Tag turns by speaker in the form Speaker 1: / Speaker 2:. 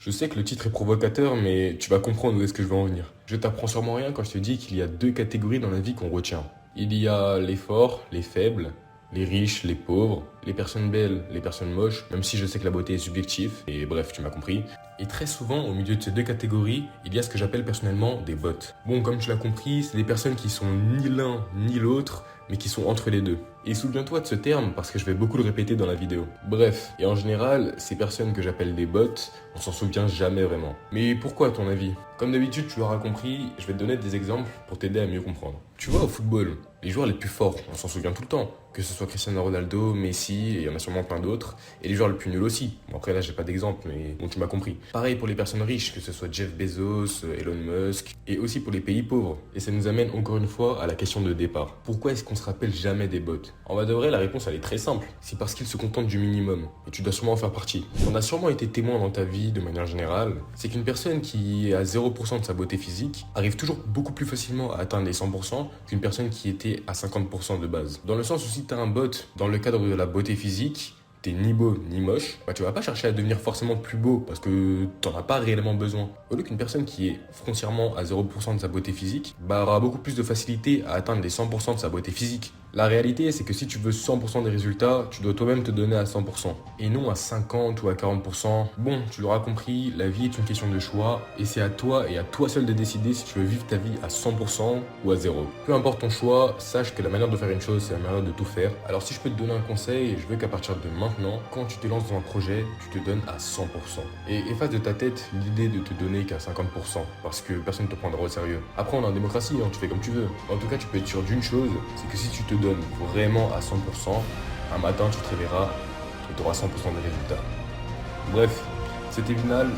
Speaker 1: Je sais que le titre est provocateur, mais tu vas comprendre où est-ce que je veux en venir. Je t'apprends sûrement rien quand je te dis qu'il y a deux catégories dans la vie qu'on retient. Il y a les forts, les faibles, les riches, les pauvres, les personnes belles, les personnes moches, même si je sais que la beauté est subjective, et bref, tu m'as compris. Et très souvent, au milieu de ces deux catégories, il y a ce que j'appelle personnellement des bots. Bon, comme tu l'as compris, c'est des personnes qui sont ni l'un ni l'autre, mais qui sont entre les deux. Et souviens-toi de ce terme parce que je vais beaucoup le répéter dans la vidéo. Bref, et en général, ces personnes que j'appelle des bots, on s'en souvient jamais vraiment. Mais pourquoi à ton avis? Comme d'habitude, tu l'auras compris, je vais te donner des exemples pour t'aider à mieux comprendre. Tu vois, au football, les joueurs les plus forts, on s'en souvient tout le temps. Que ce soit Cristiano Ronaldo, Messi, et il y en a sûrement plein d'autres. Et les joueurs les plus nuls aussi. Bon, après là, j'ai pas d'exemple, mais bon, tu m'as compris. Pareil pour les personnes riches, que ce soit Jeff Bezos, Elon Musk, et aussi pour les pays pauvres. Et ça nous amène encore une fois à la question de départ. Pourquoi est-ce qu'on se rappelle jamais des bots? En vrai de vrai, la réponse elle est très simple. C'est parce qu'ils se contentent du minimum. Et tu dois sûrement en faire partie. On a sûrement été témoin dans ta vie, de manière générale. C'est qu'une personne qui est à 0% de sa beauté physique arrive toujours beaucoup plus facilement à atteindre les 100% qu'une personne qui était à 50% de base. Dans le sens où si t'as un bot dans le cadre de la beauté physique, t'es ni beau ni moche, bah tu vas pas chercher à devenir forcément plus beau parce que t'en as pas réellement besoin. Au lieu qu'une personne qui est foncièrement à 0% de sa beauté physique, bah aura beaucoup plus de facilité à atteindre les 100% de sa beauté physique. La réalité, c'est que si tu veux 100% des résultats, tu dois toi-même te donner à 100%. Et non à 50 ou à 40%. Bon, tu l'auras compris, la vie est une question de choix. Et c'est à toi et à toi seul de décider si tu veux vivre ta vie à 100% ou à 0. Peu importe ton choix, sache que la manière de faire une chose, c'est la manière de tout faire. Alors si je peux te donner un conseil, je veux qu'à partir de maintenant, quand tu te lances dans un projet, tu te donnes à 100%. Et efface de ta tête l'idée de te donner qu'à 50%. Parce que personne ne te prendra au sérieux. Après, on est en démocratie, hein, tu fais comme tu veux. En tout cas, tu peux être sûr d'une chose, c'est que si tu te donnes vraiment à 100%, un matin tu te réveilleras et tu auras 100% des résultats. Bref, c'était Vinal.